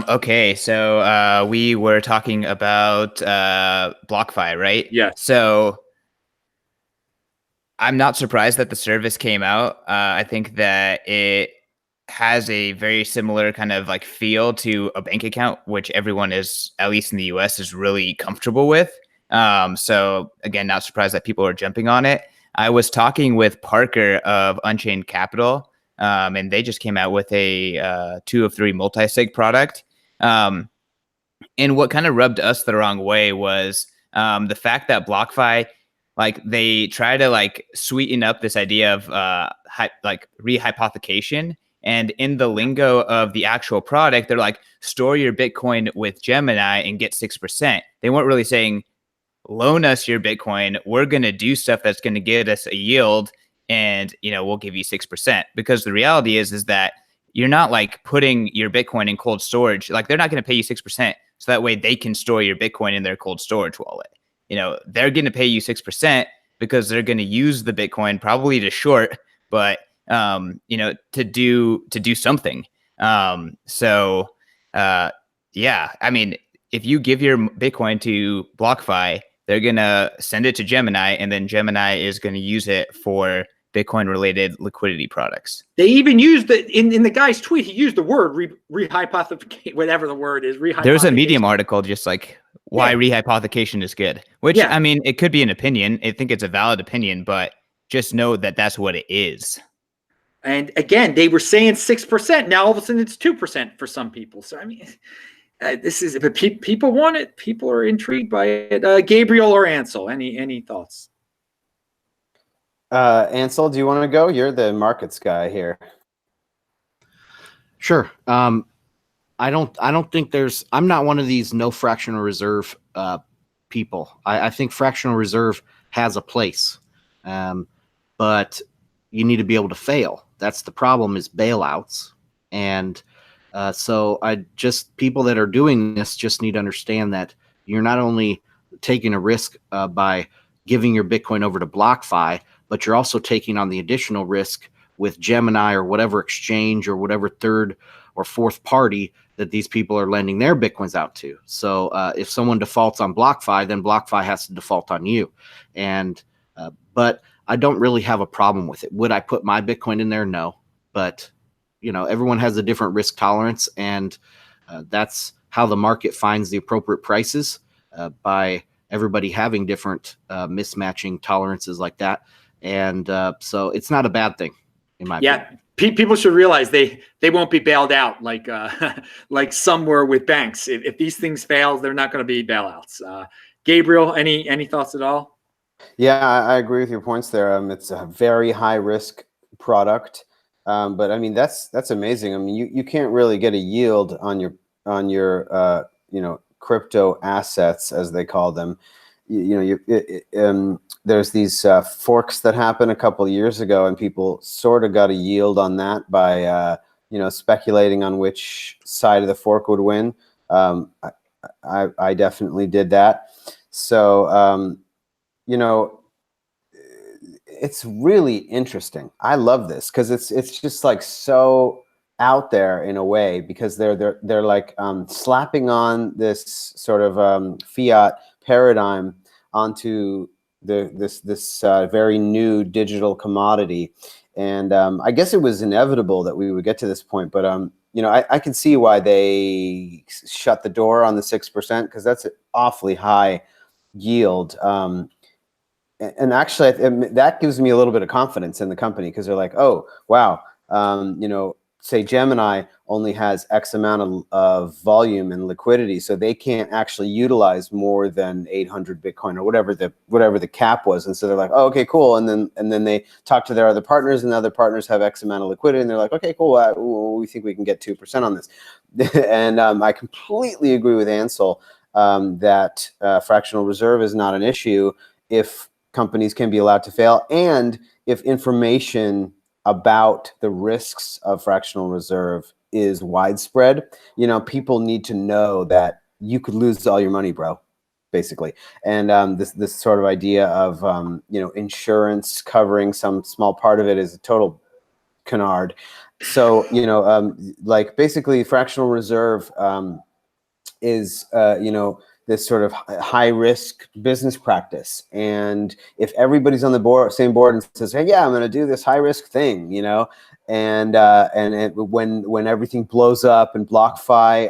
Okay, so we were talking about BlockFi, right? Yeah. So I'm not surprised that the service came out. I think that it has a very similar kind of like feel to a bank account, which everyone is, at least in the US, is really comfortable with. So again, not surprised that people are jumping on it. I was talking with Parker of Unchained Capital, and they just came out with a 2 of 3 multi-sig product. And what kind of rubbed us the wrong way was the fact that BlockFi, like, they try to like sweeten up this idea of rehypothecation. And in the lingo of the actual product, they're like, store your Bitcoin with Gemini and get 6%. They weren't really saying, loan us your Bitcoin. We're going to do stuff that's going to get us a yield, and we'll give you 6%. Because the reality is that you're not like putting your Bitcoin in cold storage. Like, they're not going to pay you 6%, so that way they can store your Bitcoin in their cold storage wallet. They're going to pay you 6% because they're going to use the Bitcoin probably to short, but to do something. Yeah, I mean, if you give your Bitcoin to BlockFi, they're going to send it to Gemini, and then Gemini is going to use it for Bitcoin related liquidity products. They even used in the guy's tweet, he used the word rehypothecation, whatever the word is. There's a Medium article just like why rehypothecation is good, which I mean, it could be an opinion. I think it's a valid opinion, but just know that that's what it is. And again, they were saying 6%. Now all of a sudden it's 2% for some people. So I mean, but people want it. People are intrigued by it. Gabriel or Ansel, any thoughts? Ansel, do you want to go? You're the markets guy here. Sure. I don't think I'm not one of these no fractional reserve people. I think fractional reserve has a place, but you need to be able to fail. That's the problem, is bailouts. And so people that are doing this just need to understand that you're not only taking a risk by giving your Bitcoin over to BlockFi, but you're also taking on the additional risk with Gemini or whatever exchange or whatever third or fourth party that these people are lending their Bitcoins out to. So if someone defaults on BlockFi, then BlockFi has to default on you. And but I don't really have a problem with it. Would I put my Bitcoin in there? No. But everyone has a different risk tolerance, and that's how the market finds the appropriate prices, by everybody having different mismatching tolerances like that. And so it's not a bad thing, in my opinion. People should realize they won't be bailed out like like somewhere with banks. If these things fail, they're not going to be bailouts. Gabriel, any thoughts at all? Yeah, I agree with your points there. It's a very high risk product, but I mean that's amazing. I mean you can't really get a yield on your crypto assets, as they call them. There's these forks that happened a couple of years ago, and people sort of got a yield on that by speculating on which side of the fork would win. I definitely did that. So it's really interesting. I love this because it's just like so out there in a way, because they're like slapping on this sort of fiat paradigm onto this very new digital commodity. And I guess it was inevitable that we would get to this point, but I can see why they shut the door on the 6%, because that's an awfully high yield. And actually that gives me a little bit of confidence in the company, because they're like, oh wow, say Gemini only has X amount of volume and liquidity, so they can't actually utilize more than 800 Bitcoin or whatever the cap was. And so they're like, oh, okay, cool. And then they talk to their other partners, and the other partners have X amount of liquidity, and they're like, okay, cool. We think we can get 2% on this. And I completely agree with Ansel that fractional reserve is not an issue if companies can be allowed to fail, and if information about the risks of fractional reserve is widespread. You know, people need to know that you could lose all your money, bro, basically. And this sort of idea of you know, insurance covering some small part of it is a total canard. So, you know, like basically fractional reserve is you know, this sort of high risk business practice. And if everybody's on the same board and says, hey, yeah, I'm going to do this high risk thing, you know, and when everything blows up and BlockFi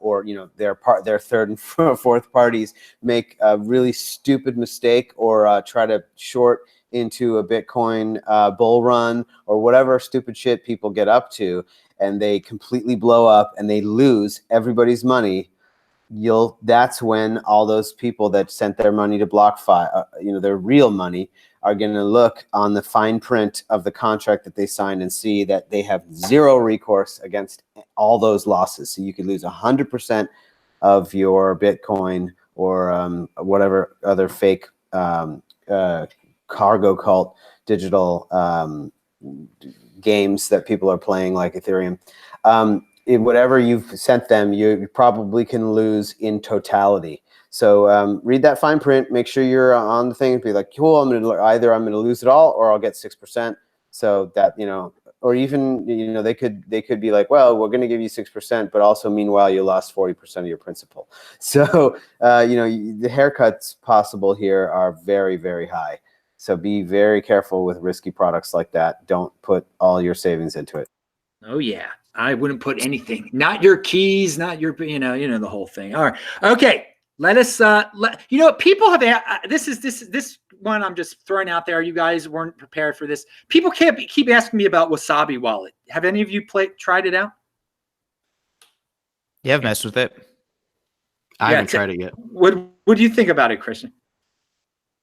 or, you know, their third and fourth parties make a really stupid mistake or try to short into a Bitcoin bull run or whatever stupid shit people get up to, and they completely blow up and they lose everybody's money, that's when all those people that sent their money to BlockFi, you know, their real money, are going to look on the fine print of the contract that they signed and see that they have zero recourse against all those losses. So you could lose 100% of your Bitcoin or whatever other fake cargo cult digital games that people are playing, like Ethereum. Whatever you've sent them, you probably can lose in totality. So read that fine print, make sure you're on the thing, and be like, cool, I'm gonna lose it all, or I'll get 6%. So that, you know, or even, you know, they could be like, well, we're going to give you 6%, but also meanwhile you lost 40% of your principal. So you know, the haircuts possible here are very, very high. So be very careful with risky products like that. Don't put all your savings into it. Oh yeah, I wouldn't put anything, not your keys, not your, you know, the whole thing. All right, okay. Let us, you know, people have, this one I'm just throwing out there. You guys weren't prepared for this. People keep asking me about Wasabi Wallet. Have any of you tried it out? Yeah, I've messed with it. I haven't tried it yet. What do you think about it, Christian?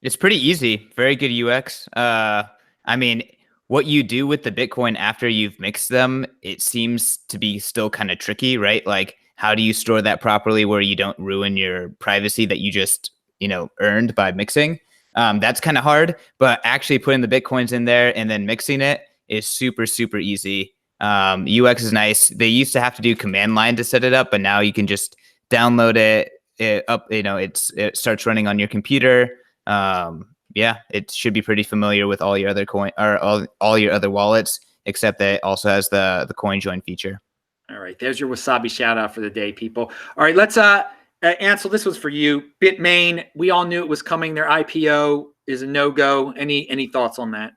It's pretty easy. Very good UX. I mean, what you do with the Bitcoin after you've mixed them, it seems to be still kind of tricky, right? Like, how do you store that properly where you don't ruin your privacy that you just, you know, earned by mixing? That's kind of hard, but actually putting the Bitcoins in there and then mixing it is super, super easy. UX is nice. They used to have to do command line to set it up, but now you can just download it up, you know, it starts running on your computer. Yeah, it should be pretty familiar with all your other coin or all your other wallets, except that it also has the coin join feature. All right, there's your Wasabi shout out for the day, people. All right, let's Ansel, this was for you. Bitmain, we all knew it was coming. Their IPO is a no-go. Any thoughts on that?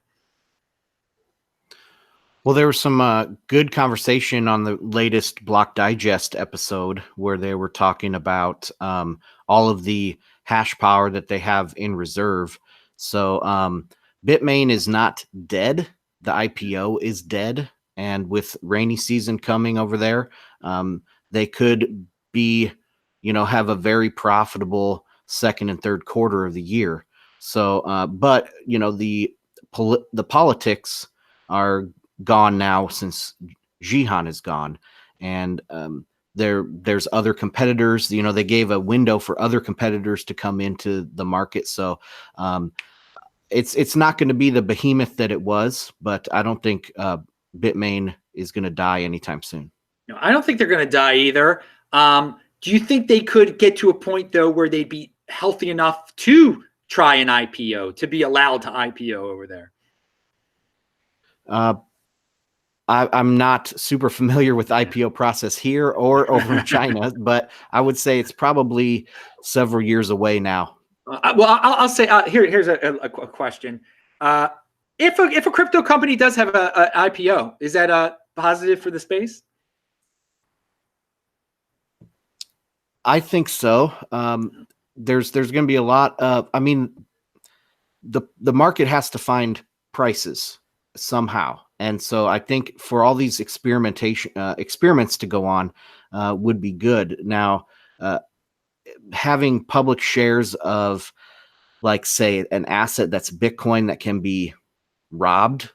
Well, there was some good conversation on the latest Block Digest episode where they were talking about all of the hash power that they have in reserve. So Bitmain is not dead. The IPO is dead. And with rainy season coming over there, they could be, you know, have a very profitable second and third quarter of the year. So, but, you know, the politics are gone now since Jihan is gone. And there's other competitors, you know, they gave a window for other competitors to come into the market. So it's not going to be the behemoth that it was, but I don't think Bitmain is going to die anytime soon. No, I don't think they're going to die either. Do you think they could get to a point, though, where they'd be healthy enough to try an IPO, to be allowed to IPO over there? I'm not super familiar with IPO process here or over in China, but I would say it's probably several years away now. Well, I'll say here's a question. If a crypto company does have a IPO, is that a positive for the space? I think so. There's going to be a lot of, I mean, the market has to find prices somehow. And so I think for all these experiments to go on would be good. Now, having public shares of, like, say, an asset that's Bitcoin that can be robbed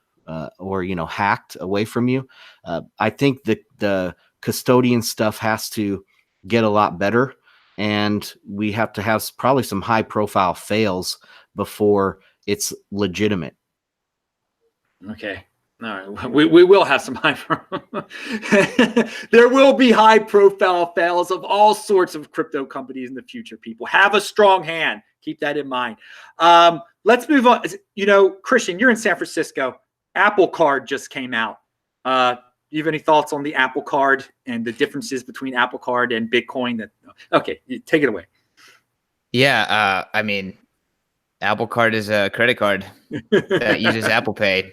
or hacked away from you, I think the custodian stuff has to get a lot better, and we have to have probably some high profile fails before it's legitimate. Okay. All right. We will have some high. There will be high profile fails of all sorts of crypto companies in the future. People have a strong hand. Keep that in mind. Let's move on. Christian, you're in San Francisco. Apple Card just came out. You have any thoughts on the Apple Card and the differences between Apple Card and Bitcoin? Okay, take it away. Yeah, I mean, Apple Card is a credit card that uses Apple Pay.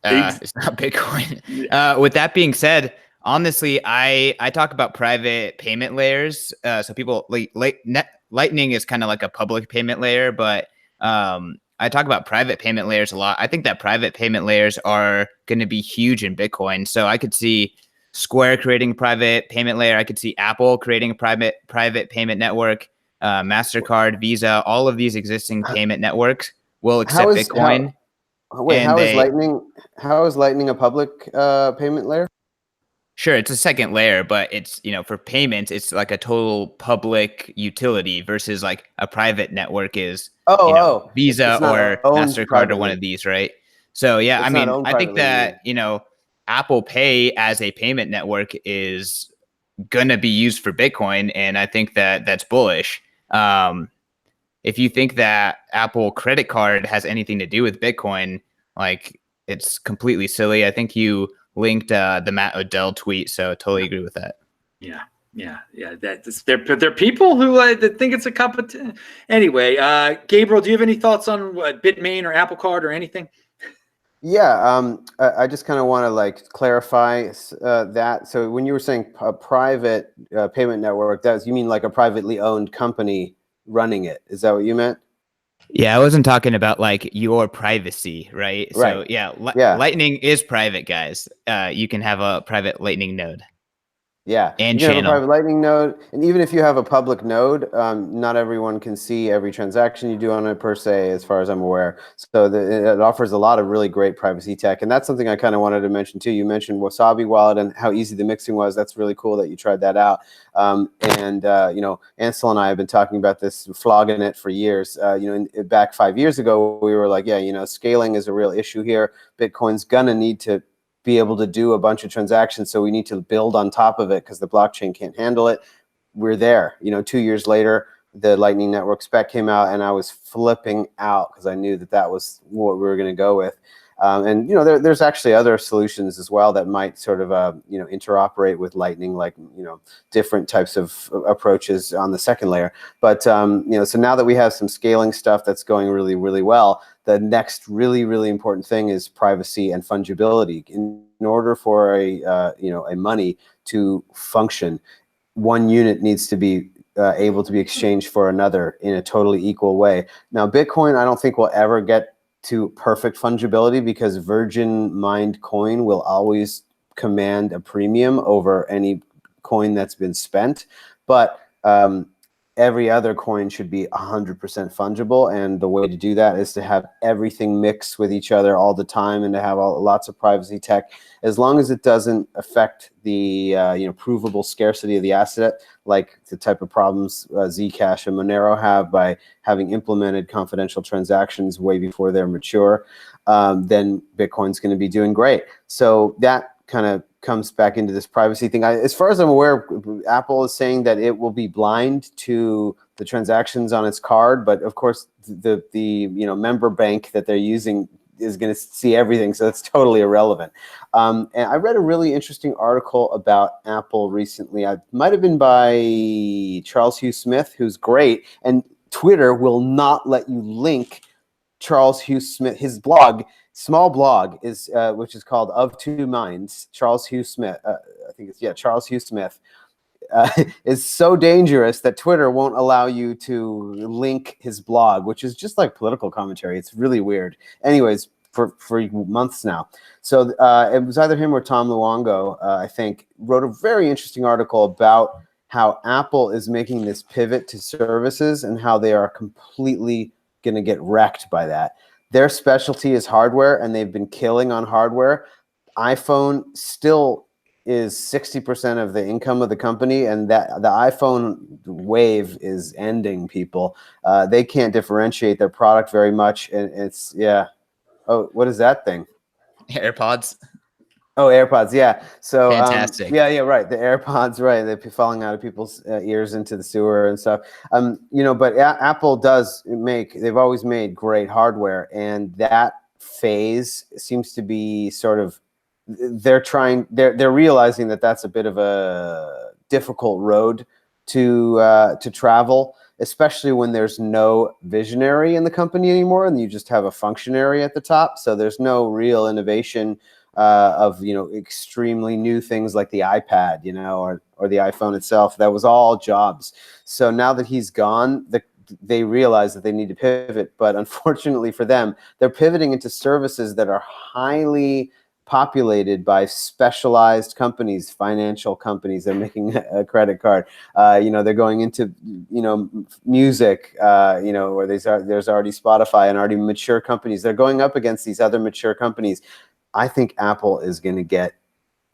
It's not Bitcoin. With that being said, honestly, I talk about private payment layers. So people Lightning is kind of like a public payment layer, but I talk about private payment layers a lot. I think that private payment layers are going to be huge in Bitcoin. So I could see Square creating a private payment layer. I could see Apple creating a private payment network. MasterCard, Visa, all of these existing payment networks will accept Bitcoin. How is Lightning a public payment layer? Sure, it's a second layer, but it's, for payments, it's like a total public utility versus like a private network is Visa or MasterCard or one of these, right? So yeah, I mean, I think that, Apple Pay as a payment network is gonna be used for Bitcoin, and I think that that's bullish. If you think that Apple credit card has anything to do with Bitcoin, like, it's completely silly. I think you linked the Matt Odell tweet, so totally agree with that. Yeah. There are people who that think it's a competition. Anyway, Gabriel, do you have any thoughts on Bitmain or Apple Card or anything? Yeah, I just kind of want to clarify that. So when you were saying a private payment network, you mean like a privately owned company running it? Is that what you meant? Yeah, I wasn't talking about your privacy, right? Right. So yeah, Lightning is private, guys. You can have a private Lightning node. Yeah, and you can channel. have a private Lightning node, and even if you have a public node, not everyone can see every transaction you do on it per se, as far as I'm aware. So it offers a lot of really great privacy tech, and that's something I kind of wanted to mention too. You mentioned Wasabi Wallet and how easy the mixing was. That's really cool that you tried that out. Ansel and I have been talking about this, flogging it for years. Back 5 years ago, we were like, scaling is a real issue here. Bitcoin's gonna need to be able to do a bunch of transactions, so we need to build on top of it because the blockchain can't handle it. We're there. 2 years later, the Lightning Network spec came out, and I was flipping out because I knew that was what we were going to go with. There's actually other solutions as well that might sort of interoperate with Lightning, like different types of approaches on the second layer. But so now that we have some scaling stuff that's going really, really well, the next really, really important thing is privacy and fungibility. In order for a money to function, one unit needs to be able to be exchanged for another in a totally equal way. Now, Bitcoin, I don't think will ever get to perfect fungibility because Virgin mined coin will always command a premium over any coin that's been spent. But every other coin should be 100% fungible, and the way to do that is to have everything mixed with each other all the time and to have lots of privacy tech, as long as it doesn't affect the provable scarcity of the asset, like the type of problems Zcash and Monero have by having implemented confidential transactions way before they're mature. Then Bitcoin's going to be doing great. So that kind of comes back into this privacy thing. As far as I'm aware, Apple is saying that it will be blind to the transactions on its card, but of course the member bank that they're using is going to see everything, so that's totally irrelevant. And I read a really interesting article about Apple recently. It might have been by Charles Hugh Smith, who's great, and Twitter will not let you link Charles Hugh Smith, his blog, small blog, is which is called Of Two Minds. Charles Hugh Smith, Charles Hugh Smith is so dangerous that Twitter won't allow you to link his blog, which is just like political commentary. It's really weird. Anyways, for months now. So it was either him or Tom Luongo, I think, wrote a very interesting article about how Apple is making this pivot to services and how they are completely going to get wrecked by that. Their specialty is hardware, and they've been killing on hardware. iPhone still is 60% of the income of the company, and that the iPhone wave is ending people. They can't differentiate their product very much, and it's Oh, what is that thing? AirPods. Oh, AirPods. Yeah. So Fantastic. yeah, right. The AirPods, right? They're falling out of people's ears into the sewer and stuff. But Apple does they've always made great hardware, and that phase seems to be sort of, they're realizing that that's a bit of a difficult road to travel, especially when there's no visionary in the company anymore, and you just have a functionary at the top. So there's no real innovation of extremely new things like the iPad, or the iPhone itself. That was all Jobs. So now that he's gone, they realize that they need to pivot. But unfortunately for them, they're pivoting into services that are highly populated by specialized companies, financial companies. They're making a credit card. They're going into music. Where there's already Spotify and already mature companies. They're going up against these other mature companies. I think Apple is going to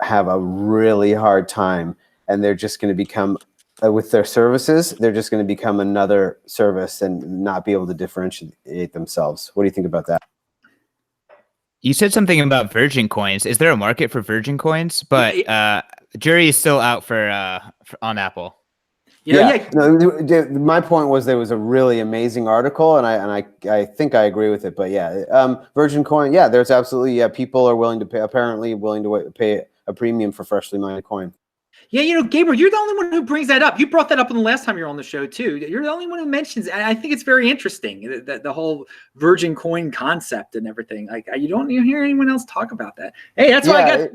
have a really hard time, and they're just going to become, with their services, they're just going to become another service and not be able to differentiate themselves. What do you think about that? You said something about Virgin coins. Is there a market for Virgin coins? But jury is still out for on Apple. No, my point was there was a really amazing article, and I think I agree with it. But Virgin coin, there's absolutely people are willing to pay a premium for freshly mined coin. Yeah, Gabriel, you're the only one who brings that up. You brought that up in the last time you were on the show too. You're the only one who mentions it. And I think it's very interesting, the whole Virgin coin concept and everything. Like, you don't hear anyone else talk about that. Hey, that's why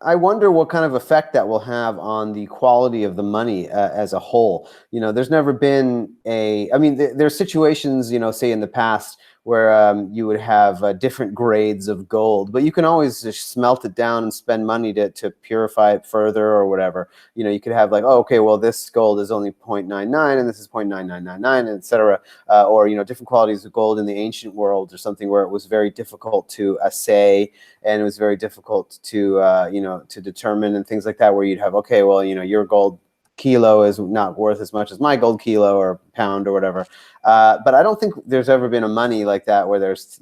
I wonder what kind of effect that will have on the quality of the money as a whole. There's never been there's situations, say in the past where you would have different grades of gold, but you can always just smelt it down and spend money to purify it further or whatever. You could have this gold is only 0.99 and this is 0.9999, et cetera. Or different qualities of gold in the ancient world or something where it was very difficult to assay, and it was very difficult to determine, and things like that, where you'd have, your gold kilo is not worth as much as my gold kilo or pound or whatever. But I don't think there's ever been a money like that where there's,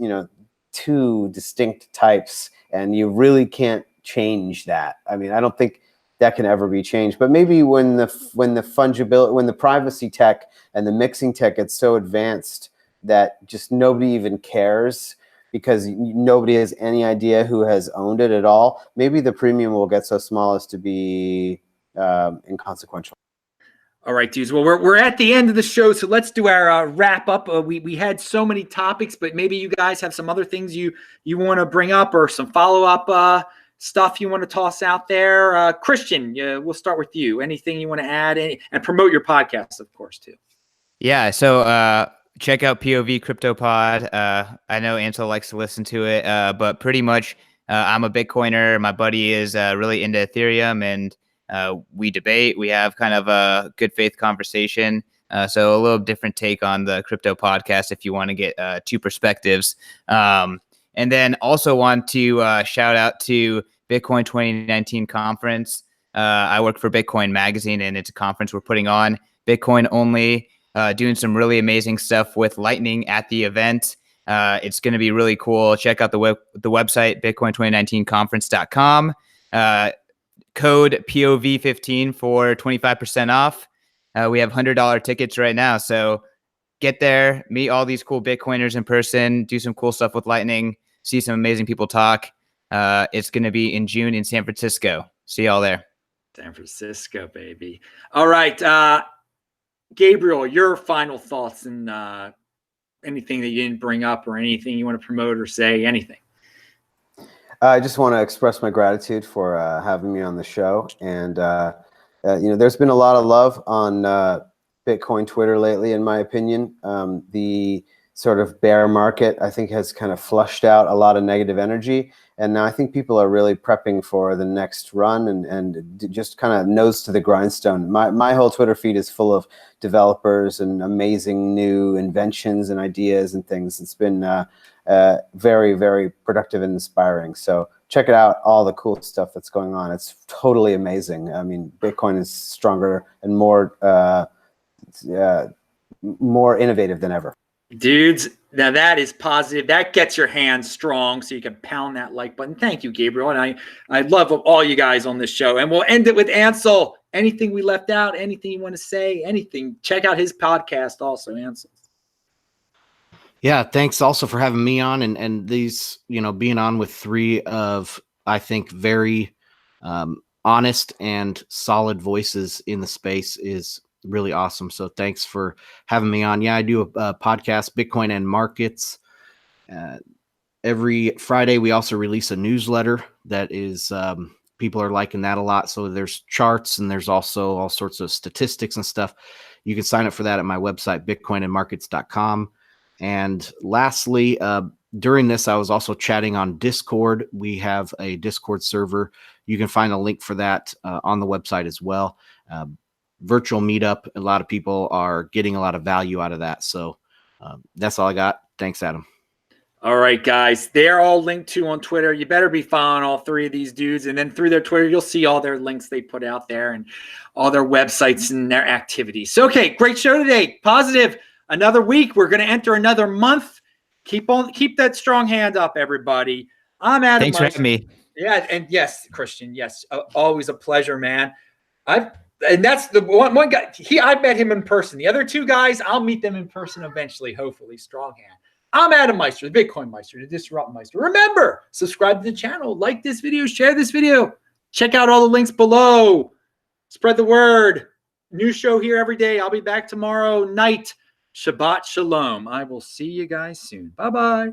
two distinct types and you really can't change that. I don't think that can ever be changed. But maybe when the fungibility, when the privacy tech and the mixing tech gets so advanced that just nobody even cares, because nobody has any idea who has owned it at all, maybe the premium will get so small as to be inconsequential. All right, dudes. Well, we're at the end of the show, so let's do our wrap up. We had so many topics, but maybe you guys have some other things you want to bring up, or some follow up stuff you want to toss out there. Christian, we'll start with you. Anything you want to add, and promote your podcast, of course, too. Yeah. So check out POV Crypto Pod. I know Ansel likes to listen to it, but pretty much I'm a Bitcoiner. My buddy is really into Ethereum, and we debate. We have kind of a good faith conversation. So a little different take on the crypto podcast if you want to get two perspectives. And then also want to shout out to Bitcoin 2019 conference. I work for Bitcoin Magazine, and it's a conference we're putting on. Bitcoin only, doing some really amazing stuff with Lightning at the event. It's going to be really cool. Check out the website, bitcoin2019conference.com. Code POV15 for 25% off. We have $100 tickets right now. So get there, meet all these cool Bitcoiners in person, do some cool stuff with Lightning, see some amazing people talk. It's going to be in June in San Francisco. See y'all there. San Francisco, baby. All right. Gabriel, your final thoughts and anything that you didn't bring up, or anything you want to promote or say, anything. I just want to express my gratitude for having me on the show. And, there's been a lot of love on Bitcoin Twitter lately, in my opinion. The sort of bear market, I think, has kind of flushed out a lot of negative energy. And now I think people are really prepping for the next run and just kind of nose to the grindstone. My whole Twitter feed is full of developers and amazing new inventions and ideas and things. It's been very, very productive and inspiring. So check it out, all the cool stuff that's going on. It's totally amazing. I mean, Bitcoin is stronger and more innovative than ever. Dudes, now that is positive. That gets your hands strong so you can pound that like button. Thank you, Gabriel. And I love all you guys on this show. And we'll end it with Ansel. Anything we left out? Anything you want to say? Anything? Check out his podcast also, Ansel. Yeah, thanks also for having me on and these, being on with three of, I think, very honest and solid voices in the space is really awesome. So thanks for having me on. Yeah, I do a podcast, Bitcoin and Markets. Every Friday, we also release a newsletter that is, people are liking that a lot. So there's charts and there's also all sorts of statistics and stuff. You can sign up for that at my website, bitcoinandmarkets.com. And lastly, during this, I was also chatting on Discord. We have a Discord server. You can find a link for that on the website as well. Virtual meetup. A lot of people are getting a lot of value out of that. So that's all I got. Thanks, Adam. All right, guys. They're all linked to on Twitter. You better be following all three of these dudes. And then through their Twitter, you'll see all their links they put out there and all their websites and their activities. So, okay, great show today. Positive. Another week. We're going to enter another month. Keep that strong hand up, everybody. I'm Adam. Thanks for having me. Yeah, and yes, Christian. Yes, always a pleasure, man. And that's the one guy. I met him in person. The other two guys, I'll meet them in person eventually. Hopefully, strong hand. I'm Adam Meister, the Bitcoin Meister, the Disrupt Meister. Remember, subscribe to the channel, like this video, share this video. Check out all the links below. Spread the word. New show here every day. I'll be back tomorrow night. Shabbat Shalom. I will see you guys soon. Bye-bye.